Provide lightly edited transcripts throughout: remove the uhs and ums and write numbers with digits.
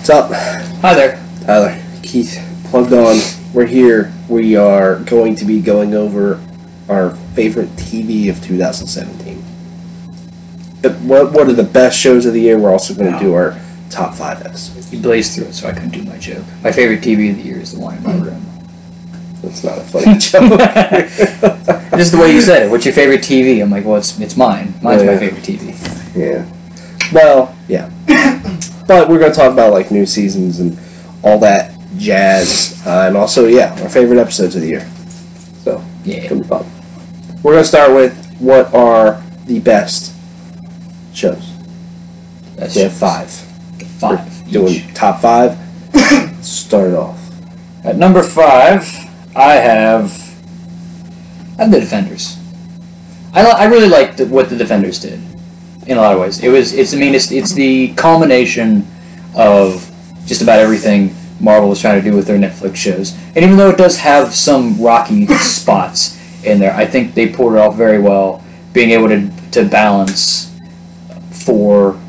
What's up? Hi there. Tyler. Keith. Plugged on. We're here. We are going to be going over our favorite TV of 2017. What are the best shows of the year? We're also going to do our top 5 episodes. You blazed through it, so I couldn't do my joke. My favorite TV of the year is the one in my room. That's not a funny joke. Just the way you said it. What's your favorite TV? I'm like, well, it's mine. Mine's my favorite TV. Yeah. Well, yeah. But we're going to talk about like new seasons and all that jazz, and also our favorite episodes of the year. So yeah, it's gonna be fun. We're going to start with what are the best shows. We have 5. 5. We're doing top 5. Start it off. At number 5, I have The Defenders. I really liked what The Defenders did in a lot of ways. It's the culmination of just about everything Marvel was trying to do with their Netflix shows. And even though it does have some rocky spots in there, I think they pulled it off very well, being able to balance 4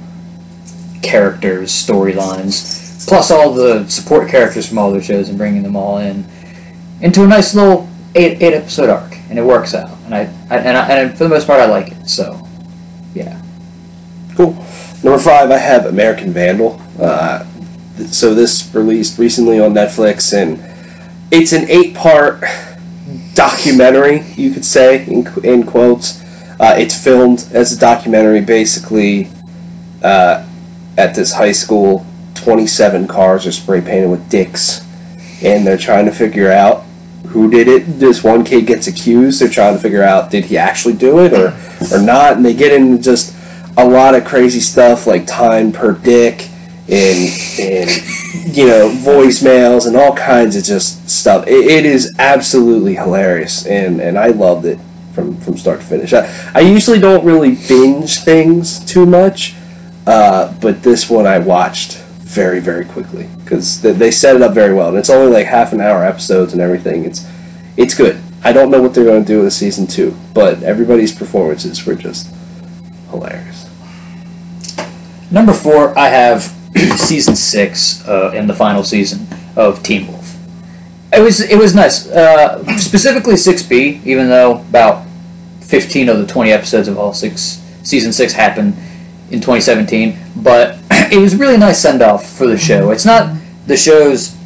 characters, storylines, plus all the support characters from all their shows and bringing them all into a nice little 8 episode arc, and it works out. And I for the most part I like it. So, yeah. Cool. Number 5, I have American Vandal. So this released recently on Netflix, and it's an 8-part documentary, you could say, in quotes. It's filmed as a documentary, basically, at this high school. 27 cars are spray painted with dicks, and they're trying to figure out who did it. This one kid gets accused. They're trying to figure out, did he actually do it or not? And they get into just a lot of crazy stuff, like time per dick, and voicemails and all kinds of just stuff. It is absolutely hilarious, and I loved it from start to finish. I usually don't really binge things too much, but this one I watched very, very quickly because they set it up very well, and it's only like half an hour episodes and everything. It's good. I don't know what they're going to do with season 2, but everybody's performances were just hilarious. Number 4, I have season 6 in the final season of Teen Wolf. It was nice, specifically 6B, even though about 15 of the 20 episodes of all season 6 happened in 2017. But it was a really nice send off for the show. It's not the show's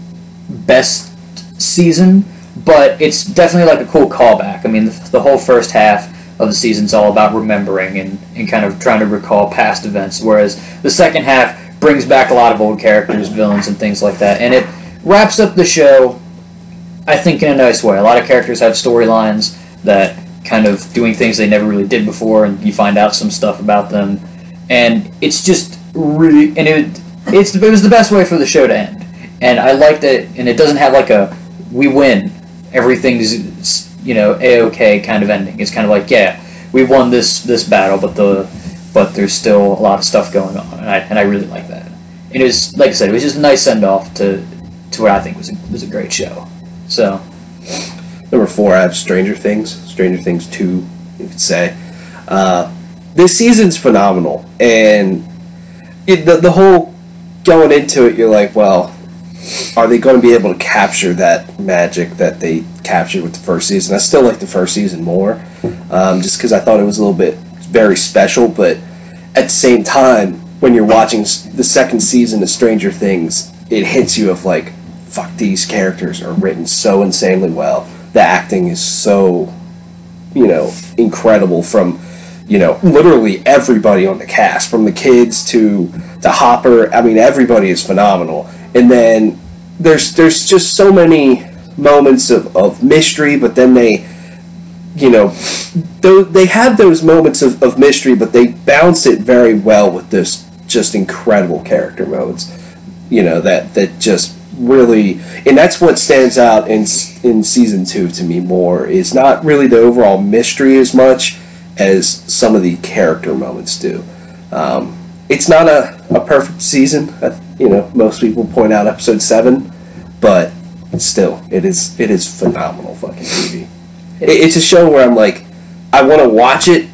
best season, but it's definitely like a cool callback. I mean, the whole first half of the season's all about remembering and kind of trying to recall past events, whereas the second half brings back a lot of old characters, villains, and things like that. And it wraps up the show, I think, in a nice way. A lot of characters have storylines that kind of doing things they never really did before, and you find out some stuff about them. And it's just really... And it was the best way for the show to end. And I liked it, and it doesn't have like a, we win, everything's, A-okay kind of ending. It's kind of like, yeah, we won this battle, but there's still a lot of stuff going on, and I really like that. And it was, like I said, it was just a nice send-off to what I think was a great show. So, Number 4, I have Stranger Things 2, you could say. This season's phenomenal, and the whole going into it, you're like, well, are they going to be able to capture that magic that they captured with the first season? I still like the first season more, just because I thought it was a little bit very special, but at the same time, when you're watching the second season of Stranger Things, it hits you of like, fuck, these characters are written so insanely well. The acting is so, incredible from, literally everybody on the cast, from the kids to Hopper. I mean, everybody is phenomenal. And then there's just so many moments of mystery, but then they have those moments of mystery, but they balance it very well with this just incredible character moments, that just really, and that's what stands out in season 2 to me more, is not really the overall mystery as much as some of the character moments do. It's not a perfect season. Most people point out episode 7, but still, it is phenomenal fucking TV. It's a show where I'm like, I want to watch it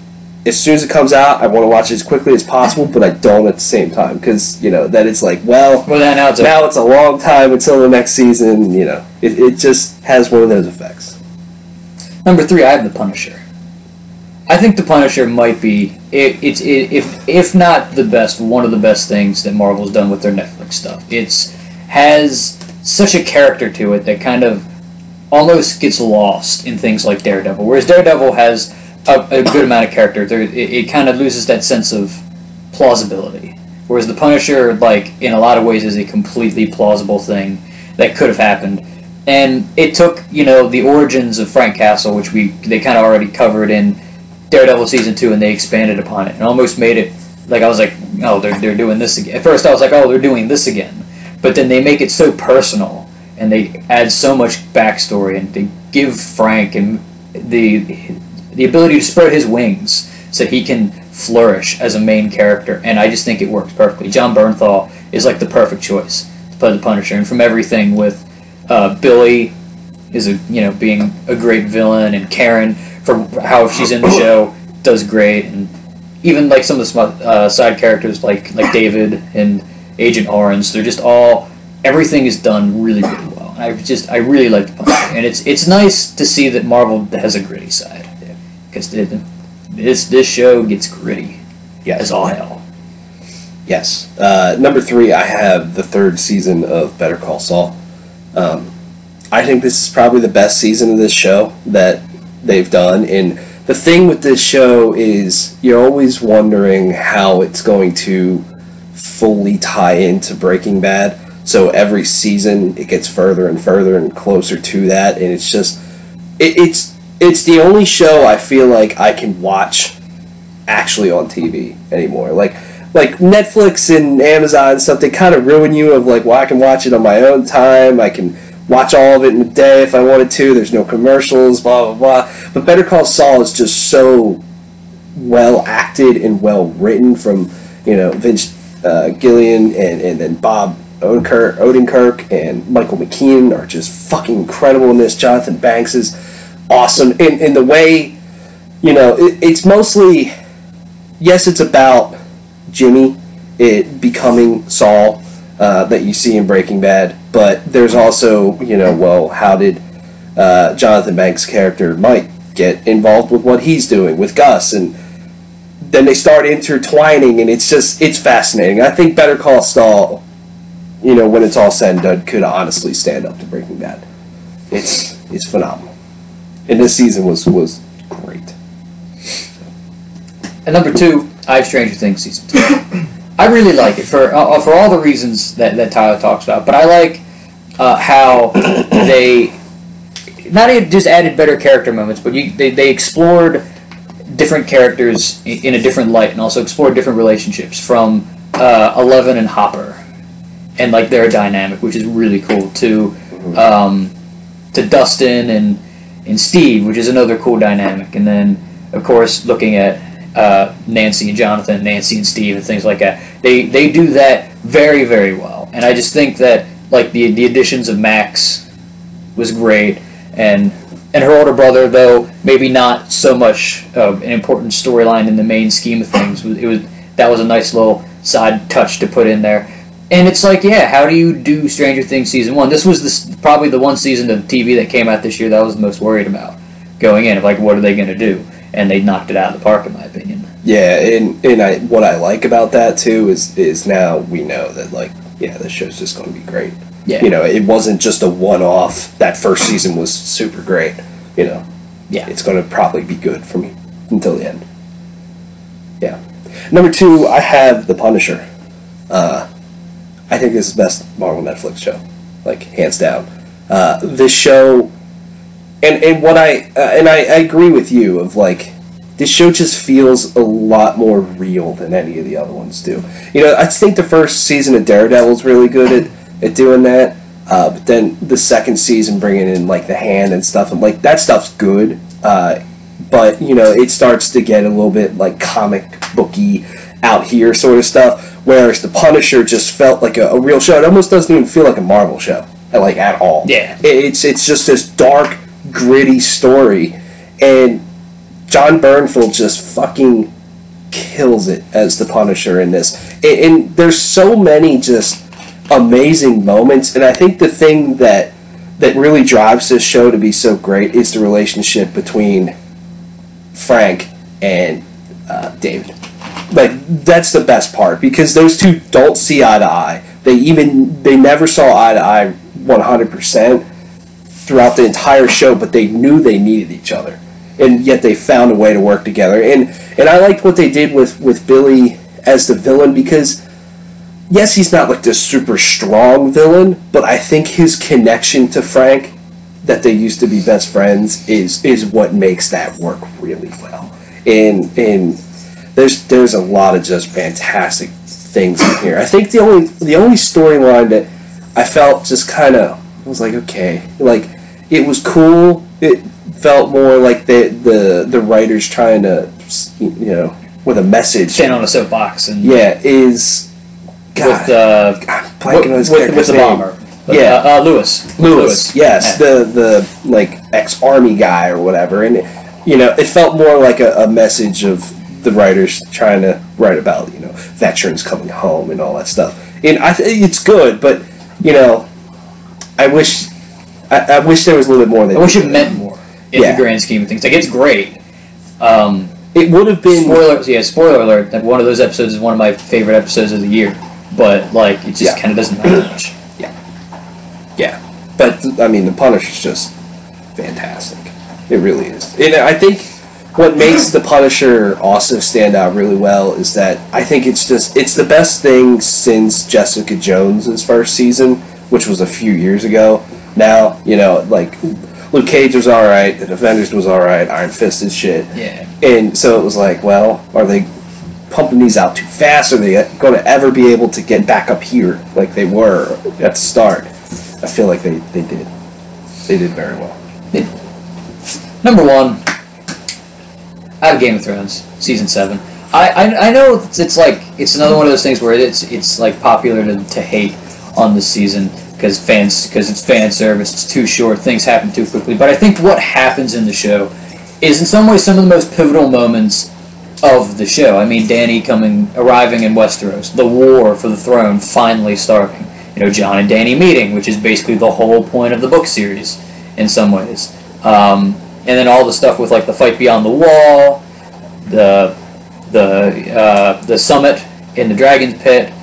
as soon as it comes out, I want to watch it as quickly as possible, but I don't at the same time because then it's like, well now it's a long time until the next season. It just has one of those effects. Number 3, I have The Punisher. I think The Punisher might be if not the best, one of the best things that Marvel's done with their Netflix stuff. It has such a character to it that kind of almost gets lost in things like Daredevil, whereas Daredevil has a good amount of character. It kind of loses that sense of plausibility, whereas The Punisher, like, in a lot of ways, is a completely plausible thing that could have happened. And it took, the origins of Frank Castle, which they kind of already covered in Daredevil Season 2, and they expanded upon it and almost made it, like, I was like, oh, they're doing this again. At first I was like, oh, they're doing this again. But then they make it so personal, and they add so much backstory, and they give Frank and the ability to spread his wings so he can flourish as a main character, and I just think it works perfectly. Jon Bernthal is like the perfect choice to play the Punisher, and from everything with Billy is being a great villain, and Karen, for how she's in the show, does great, and even like some of the side characters like David and Agent Orange, they're just everything is done really, really well. I really like the Punisher, and it's nice to see that Marvel has a gritty side, because this show gets gritty as all hell. Yes. Number 3, I have the 3rd season of Better Call Saul. I think this is probably the best season of this show that they've done, and the thing with this show is you're always wondering how it's going to fully tie into Breaking Bad. So every season it gets further and further and closer to that, and it's just it's the only show I feel like I can watch actually on TV anymore. Like Netflix and Amazon and stuff, they kind of ruin you of like, well, I can watch it on my own time. I can watch all of it in a day if I wanted to. There's no commercials, blah, blah, blah. But Better Call Saul is just so well acted and well written from, Vince Gillian and then Bob Odenkirk and Michael McKean are just fucking incredible in this. Jonathan Banks is awesome. In the way, it's mostly, yes, it's about Jimmy becoming Saul that you see in Breaking Bad, but there's also, how did Jonathan Banks' character Mike get involved with what he's doing with Gus, and then they start intertwining, and it's fascinating. I think Better Call Saul, when it's all said and done, could honestly stand up to Breaking Bad. It's phenomenal, and this season was great. And number 2, I have Stranger Things Season 2. I really like it for all the reasons that Tyler talks about, but I like how they not even just added better character moments, but they explored different characters in a different light, and also explored different relationships from Eleven and Hopper, and like their dynamic, which is really cool, to Dustin and Steve, which is another cool dynamic, and then of course looking at Nancy and Jonathan, Nancy and Steve, and things like that. They do that very, very well, and I just think that like the additions of Max was great, and her older brother, though maybe not so much an important storyline in the main scheme of things, that was a nice little side touch to put in there. And it's like, yeah, how do you do Stranger Things Season 1? This was probably the one season of TV that came out this year that I was the most worried about going in, of like, what are they going to do? And they knocked it out of the park, in my opinion. Yeah, and what I like about that, too, is now we know that, like, yeah, this show's just going to be great. Yeah. It wasn't just a one-off. That first season was super great, Yeah. It's going to probably be good for me until the end. Yeah. Number 2, I have The Punisher. I think this is the best Marvel Netflix show, like, hands down. This show, and what I agree with you of, like, this show just feels a lot more real than any of the other ones do. I think the first season of Daredevil is really good at doing that, but then the second season bringing in, like, the hand and stuff, and, like, that stuff's good, but, it starts to get a little bit, like, comic booky out here sort of stuff, whereas The Punisher just felt like a real show. It almost doesn't even feel like a Marvel show, like, at all. Yeah. It's just this dark, gritty story, and Jon Bernthal just fucking kills it as the Punisher in this. And there's so many just amazing moments, and I think the thing that really drives this show to be so great is the relationship between Frank and David. Like, that's the best part, because those two don't see eye to eye. They never saw eye to eye 100% throughout the entire show, but they knew they needed each other, and yet they found a way to work together. And I liked what they did with Billy as the villain, because yes, he's not like this super strong villain, but I think his connection to Frank, that they used to be best friends, is what makes that work really well. And there's a lot of just fantastic things in here. I think the only storyline that I felt just kind of was like, okay, like, it was cool. It felt more like the writers trying to, with a message. Stand on a soapbox and is God, with the bomber. Yeah, Lewis. Yes, yeah. the like ex-army guy or whatever, and it felt more like a message of the writers trying to write about veterans coming home and all that stuff. And it's good, but I wish there was a little bit more. I wish it meant more in the grand scheme of things. Like, it's great. It would have been spoiler alert. Like, one of those episodes is one of my favorite episodes of the year, but like, it just kind of doesn't matter much. Yeah, but I mean, the Punisher's just fantastic. It really is. And I think what makes the Punisher also stand out really well is that I think it's the best thing since Jessica Jones' first season, which was a few years ago. Now, like, Luke Cage was alright, The Defenders was alright, Iron Fist is shit. Yeah. And so it was like, well, are they pumping these out too fast? Are they going to ever be able to get back up here like they were at the start? I feel like they did. They did very well. Number one, out of Game of Thrones, season 7. I know it's like, it's another one of those things where it's like popular to hate on this season because it's fan service, it's too short, things happen too quickly. But I think what happens in the show is in some ways some of the most pivotal moments of the show. I mean, Dany arriving in Westeros, the war for the throne finally starting. Jon and Dany meeting, which is basically the whole point of the book series in some ways. And then all the stuff with like the fight beyond the wall, the summit in the Dragon's Pit,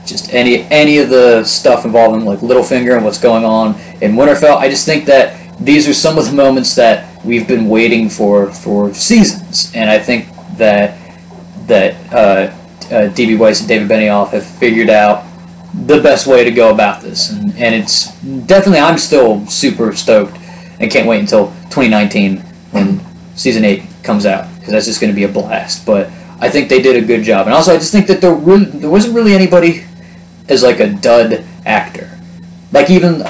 just any of the stuff involving like Littlefinger and what's going on in Winterfell. I just think that these are some of the moments that we've been waiting for seasons, and I think that D.B. Weiss and David Benioff have figured out the best way to go about this, and it's definitely, I'm still super stoked and can't wait until 2019 when season 8 comes out, because that's just going to be a blast. But I think they did a good job, and also I just think that there wasn't really anybody as like a dud actor, like even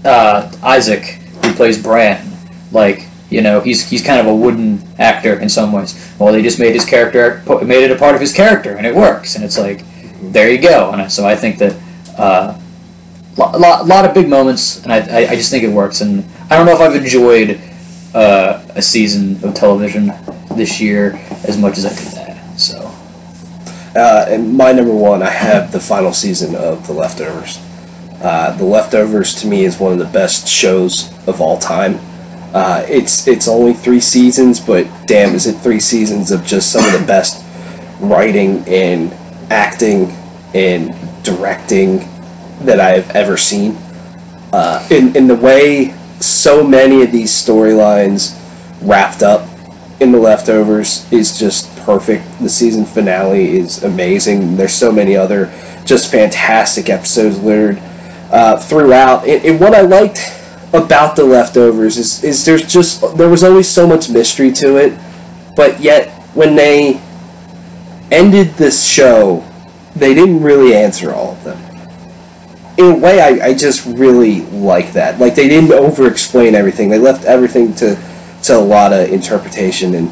Isaac, who plays Bran, like, he's kind of a wooden actor in some ways. Well, they just made it a part of his character, and it works, and it's like, there you go. And so I think that lot of big moments, and I just think it works. And I don't know if I've enjoyed a season of television this year as much as I did that. So, and my number one, I have the final season of The Leftovers. The Leftovers to me is one of the best shows of all time. It's only 3 seasons, but damn, is it 3 seasons of just some of the best writing and acting and directing that I've ever seen. In the way so many of these storylines wrapped up in The Leftovers is just perfect. The season finale is amazing. There's so many other just fantastic episodes littered throughout. And what I liked about The Leftovers is there was always so much mystery to it, but yet when they ended this show, they didn't really answer all of them. In a way, I just really like that. Like, they didn't over-explain everything. They left everything to a lot of interpretation, and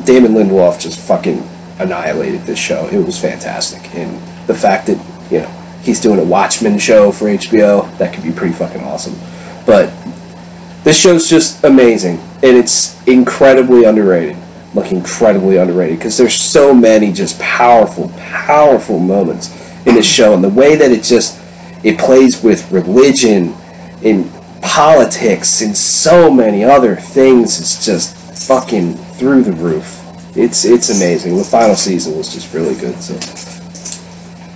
Damon Lindelof just fucking annihilated this show. It was fantastic. And the fact that, he's doing a Watchmen show for HBO, that could be pretty fucking awesome. But this show's just amazing, and it's incredibly underrated. like incredibly underrated because there's so many just powerful, powerful moments in the show, and the way that it plays with religion, in politics, and so many other things is just fucking through the roof. It's amazing. The final season was just really good. So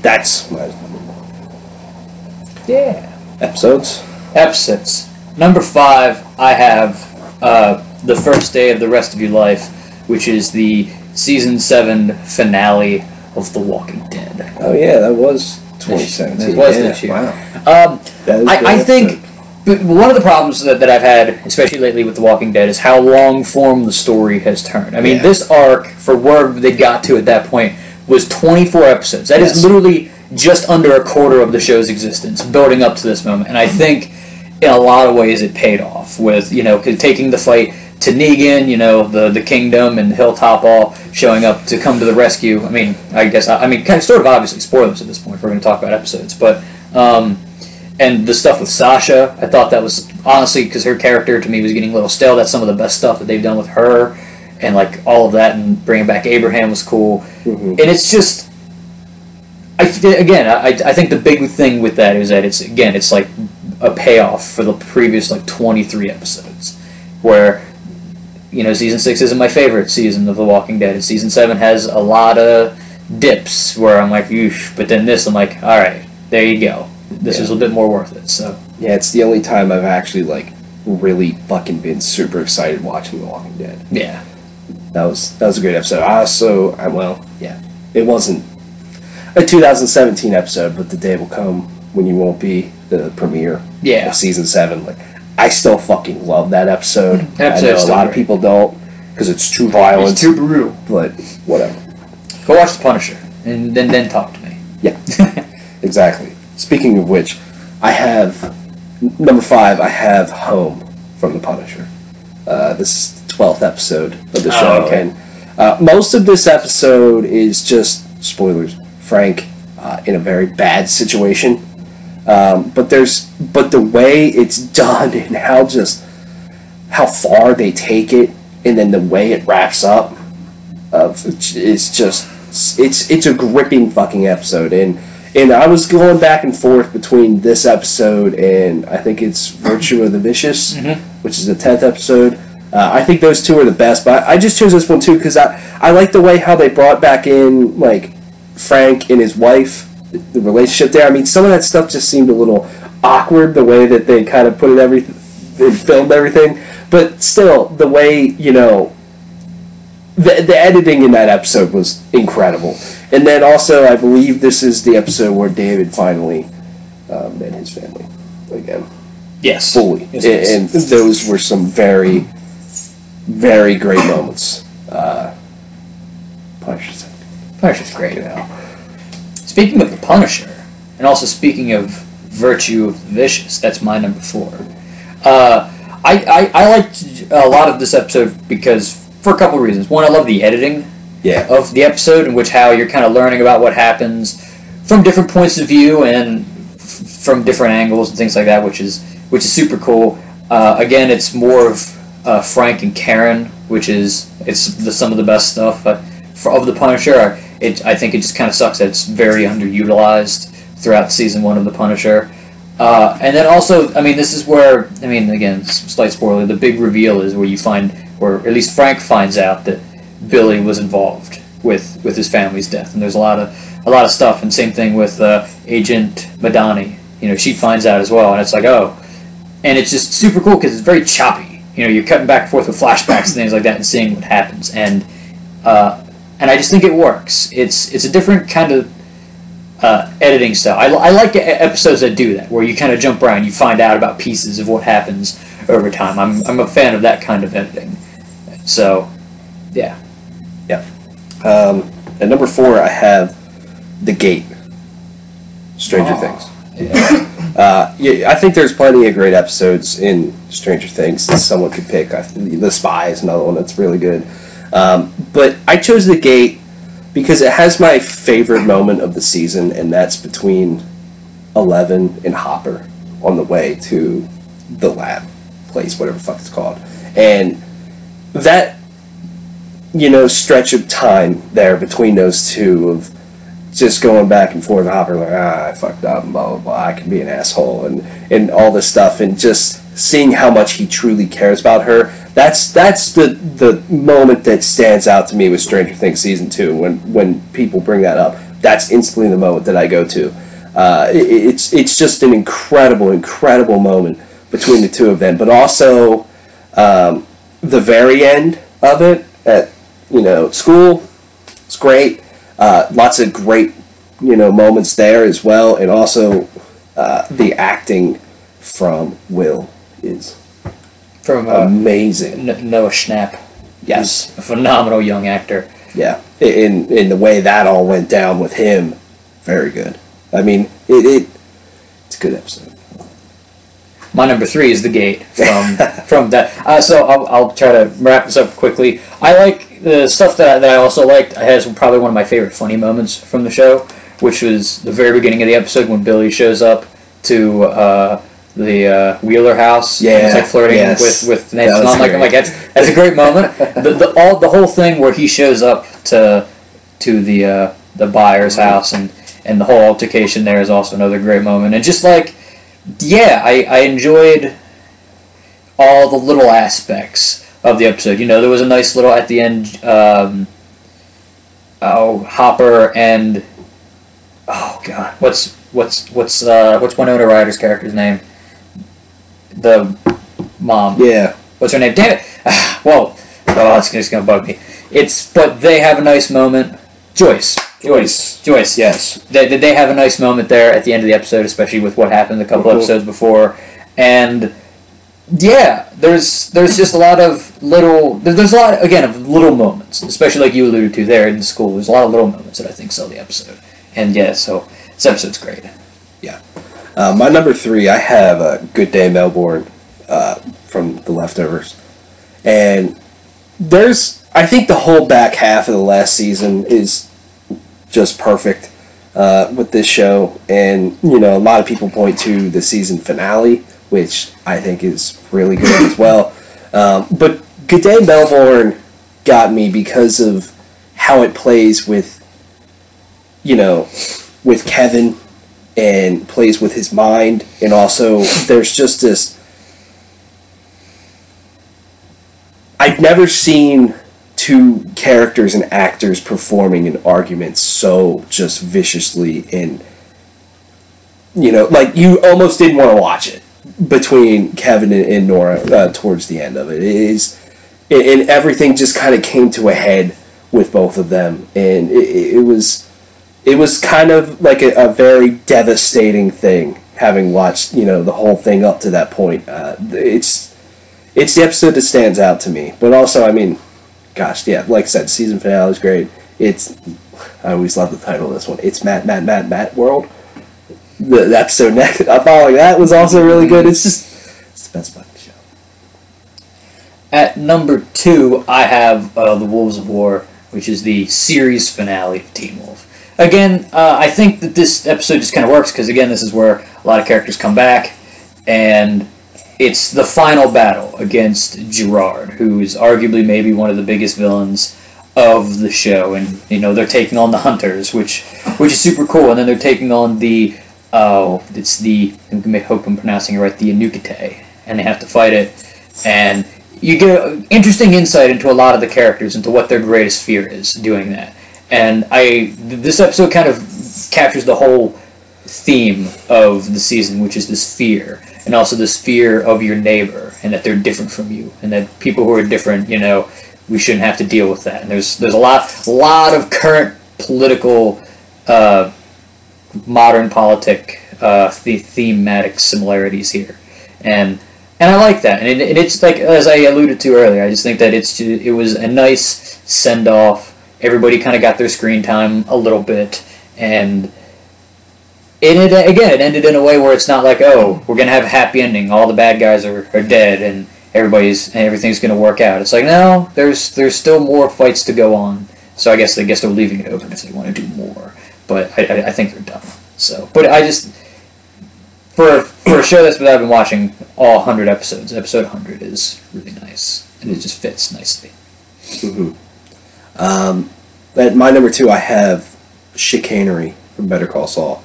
that's my number one. Yeah. Episodes. Number 5, I have The First Day of the Rest of Your Life, which is the season 7 finale of The Walking Dead. Oh yeah, that was 2017. It was this year. Wow. I think one of the problems that I've had, especially lately with The Walking Dead, is how long form the story has turned. I mean, this arc, for where they got to at that point, was 24 episodes. That is literally just under a quarter of the show's existence, building up to this moment. And I think, in a lot of ways, it paid off with, taking the fight to Negan, the Kingdom and Hilltop all showing up to come to the rescue. I mean, kind of sort of obviously spoilers at this point if we're going to talk about episodes, but and the stuff with Sasha, I thought that was, honestly, because her character to me was getting a little stale. That's some of the best stuff that they've done with her, and like all of that, and bringing back Abraham was cool. Mm-hmm. And it's just, I think the big thing with that is that it's like a payoff for the previous like 23 episodes, where season 6 isn't my favorite season of The Walking Dead, and season 7 has a lot of dips where I'm like, oof, but then this I'm like, all right, there you go. This is a bit more worth it. So yeah, it's the only time I've actually like really fucking been super excited watching The Walking Dead. Yeah, that was a great episode. It wasn't a 2017 episode, but the day will come when you won't be the premiere of season 7. Like, I still fucking love that episode. I know a lot of people don't because it's too violent. It's too brutal. But whatever. Go watch The Punisher and then talk to me. Yeah, exactly. Speaking of which, I have number 5. I have Home from The Punisher. This is the 12th episode of the show, and most of this episode is just spoilers. Frank in a very bad situation, but the way it's done and how far they take it, and then the way it wraps up, is just it's a gripping fucking episode. And I was going back and forth between this episode and I think it's Virtue of the Vicious, which is the 10th episode. I think those two are the best, but I just chose this one too because I like the way how they brought back in like Frank and his wife, the relationship there. I mean, some of that stuff just seemed a little awkward, the way that they kind of put it they filmed everything, but still, the way, the editing in that episode was incredible. And then also, I believe this is the episode where David finally met his family again. Yes. Fully. Yes, and those were some very, very great moments. Punisher's great. Speaking of The Punisher, and also speaking of Virtue of the Vicious, that's my number 4. I liked a lot of this episode because, for a couple of reasons. One, I love the editing of the episode, in which how you're kind of learning about what happens from different points of view and from different angles and things like that, which is super cool. Again, it's more of Frank and Karen, which is some of the best stuff. But of The Punisher, I think it just kind of sucks that it's very underutilized throughout season 1 of The Punisher. And then also, I mean, this is where, I mean, again, slight spoiler, the big reveal is where at least Frank finds out that Billy was involved with his family's death, and there's a lot of stuff. And same thing with Agent Madani. She finds out as well, and it's like, oh, and it's just super cool because it's very choppy. You're cutting back and forth with flashbacks and things like that, and seeing what happens, and I just think it works. It's a different kind of editing style. I like episodes that do that, where you kind of jump around, you find out about pieces of what happens over time. I'm a fan of that kind of editing. So, yeah. At number 4, I have The Gate. Stranger Things. I think there's plenty of great episodes in Stranger Things that someone could pick. The Spy is another one that's really good. But I chose The Gate because it has my favorite moment of the season, and that's between Eleven and Hopper on the way to the lab place, whatever the fuck it's called. And that stretch of time there between those two of just going back and forth. Hopper like, I fucked up, and blah blah blah. I can be an asshole, and all this stuff, and just seeing how much he truly cares about her. That's the moment that stands out to me with Stranger Things season 2. When people bring that up, that's instantly the moment that I go to. It's just an incredible moment between the two of them, but also the very end of it at school. It's great. Lots of great moments there as well, and also the acting from Will is from amazing. Noah Schnapp. Yes, a phenomenal young actor. Yeah, in the way that all went down with him, very good. I mean, it's a good episode. My number 3 is The Gate from that. So I'll try to wrap this up quickly. I like the stuff that I also liked. It has probably one of my favorite funny moments from the show, which was the very beginning of the episode when Billy shows up to the Wheeler house. Yeah, he's like flirting with Nathan. I'm like that's a great moment. The whole thing where he shows up to the buyer's house and the whole altercation there is also another great moment. And just like, yeah, I enjoyed all the little aspects of the episode. There was a nice little at the end. Hopper and God, what's Winona Ryder's character's name? The mom. Yeah. What's her name? Damn it! Whoa. Oh, it's just gonna bug me. But they have a nice moment. Joyce. Yes. They have a nice moment there at the end of the episode, especially with what happened a couple episodes before. And yeah, there's just a lot of little. There's a lot again of little moments, especially like you alluded to there in the school. There's a lot of little moments that I think sell the episode. And yeah, so this episode's great. Yeah. My number 3, I have Good Day Melbourne from The Leftovers. And I think the whole back half of the last season is just perfect with this show. And, a lot of people point to the season finale, which I think is really good as well. But Good Day Melbourne got me because of how it plays with Kevin and plays with his mind, and also there's just this. I've never seen two characters and actors performing an argument so just viciously, and like you almost didn't want to watch it between Kevin and Nora towards the end of it. And everything just kind of came to a head with both of them, and it was kind of like a very devastating thing, having watched, the whole thing up to that point. It's the episode that stands out to me. But also, I mean, gosh, yeah, like I said, season finale is great. I always love the title of this one. It's Matt World. The episode next following that was also really good. It's the best fucking show. At number 2, I have The Wolves of War, which is the series finale of Teen Wolf. Again, I think that this episode just kind of works because, again, this is where a lot of characters come back, and it's the final battle against Gerard, who is arguably maybe one of the biggest villains of the show. And, they're taking on the Hunters, which is super cool, and then they're taking on I hope I'm pronouncing it right, the Anukete, and they have to fight it, and you get interesting insight into a lot of the characters, into what their greatest fear is doing that. And this episode kind of captures the whole theme of the season, which is this fear, and also this fear of your neighbor, and that they're different from you, and that people who are different, we shouldn't have to deal with that. And there's a lot of current political, modern thematic similarities here, and I like that. And it's like, as I alluded to earlier, I just think that it was a nice send off. Everybody kind of got their screen time a little bit, and it ended in a way where it's not like, oh, we're gonna have a happy ending, all the bad guys are dead, and everything's gonna work out. It's like, no, there's still more fights to go on. So I guess they're leaving it open if they want to do more. But I think they're done. So, but I just for a show that I've been watching all 100 episodes, episode 100 is really nice, and it just fits nicely. Mm-hmm. At my number 2, I have Chicanery from Better Call Saul.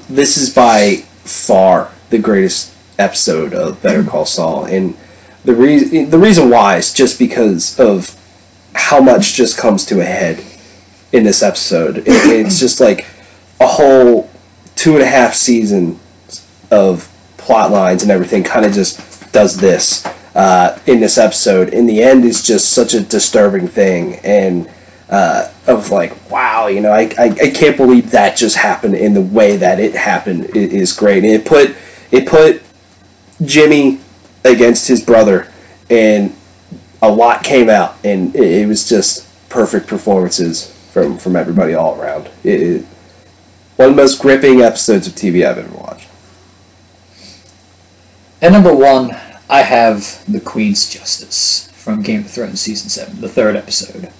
This is by far the greatest episode of Better Call Saul, and the reason why is just because of how much just comes to a head in this episode. It's just like a whole 2.5 seasons of plot lines and everything kind of just does this in this episode. In the end, is just such a disturbing thing, and of like, wow, I can't believe that just happened in the way that it happened is great. And it put Jimmy against his brother, and a lot came out, and it was just perfect performances from everybody all around. One of the most gripping episodes of TV I've ever watched. At number 1, I have The Queen's Justice from Game of Thrones Season 7, the 3rd episode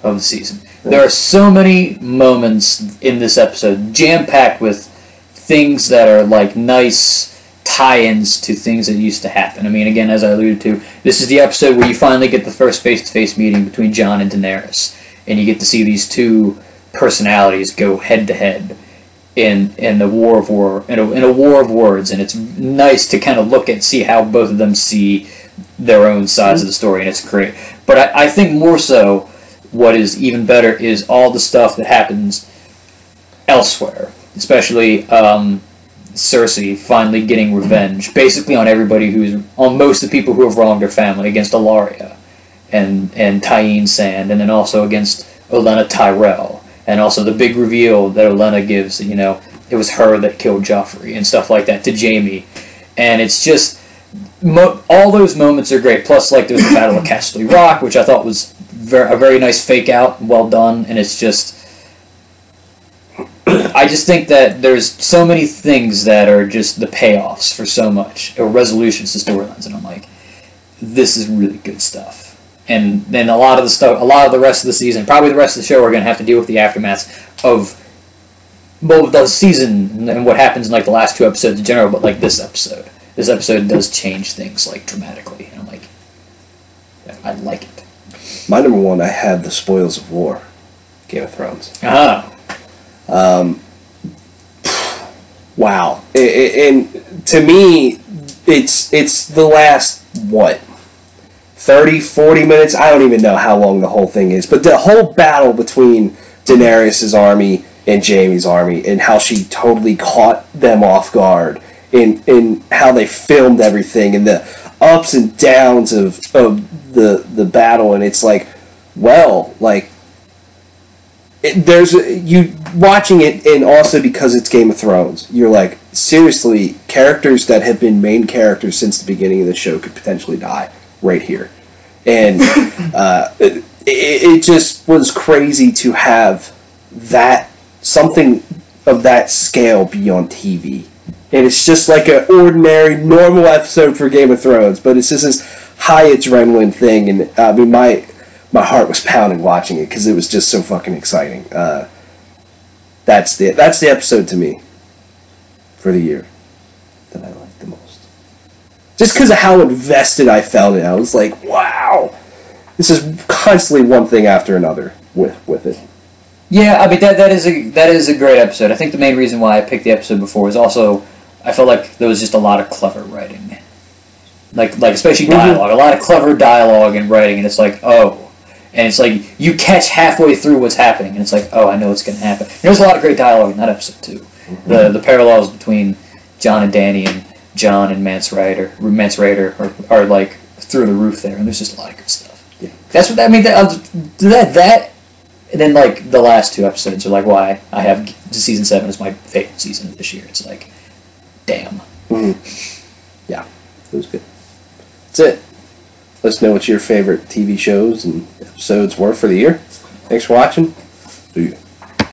of the season. There are so many moments in this episode, jam-packed with things that are like nice tie-ins to things that used to happen. I mean, again, as I alluded to, this is the episode where you finally get the first face-to-face meeting between Jon and Daenerys, and you get to see these two personalities go head-to-head in a war of words, and it's nice to kind of look and see how both of them see their own sides of the story, and it's great. But I think more so, what is even better is all the stuff that happens elsewhere, especially Cersei finally getting revenge, basically on most of the people who have wronged her family, against Ilaria and Tyene Sand, and then also against Olenna Tyrell, and also the big reveal that Olenna gives, it was her that killed Joffrey and stuff like that to Jaime, and it's just all those moments are great. Plus, like, there's the Battle of Casterly Rock, which I thought was a very nice fake out, well done, and it's just, I just think that there's so many things that are just the payoffs for so much, or resolutions to storylines, and I'm like, this is really good stuff. And then a lot of the rest of the season, probably the rest of the show, are going to have to deal with the aftermaths of both the season and what happens in like the last 2 episodes in general, but like this episode does change things like dramatically, and I'm like, I like it. My number 1, I have The Spoils of War, Game of Thrones. Wow. And to me, it's the last, 30, 40 minutes? I don't even know how long the whole thing is. But the whole battle between Daenerys' army and Jaime's army, and how she totally caught them off guard, in how they filmed everything, and the ups and downs of the battle, and it's like, you watching it, and also because it's Game of Thrones, you're like, seriously, characters that have been main characters since the beginning of the show could potentially die right here. And it just was crazy to have something of that scale be on TV. And it's just like an ordinary, normal episode for Game of Thrones, but it's just this high adrenaline thing, and I mean, my heart was pounding watching it because it was just so fucking exciting. That's the episode to me for the year that I liked the most. Just because of how invested I felt in it, I was like, wow, this is constantly one thing after another with it. Yeah, I mean that is a great episode. I think the main reason why I picked the episode before was also I felt like there was just a lot of clever writing, like especially dialogue, a lot of clever dialogue and writing, and it's like, oh, and it's like you catch halfway through what's happening, and it's like, oh, I know what's going to happen. And there's a lot of great dialogue in that episode too. Mm-hmm. The parallels between Jon and Dany and Jon and Mance Rayder are like through the roof there, and there's just a lot of good stuff. Yeah, that's what I mean. That. And then, like, the last 2 episodes are, like, why I have Season 7 as my favorite season of this year. It's like, damn. Mm-hmm. Yeah, it was good. That's it. Let us know what your favorite TV shows and episodes were for the year. Thanks for watching. See you.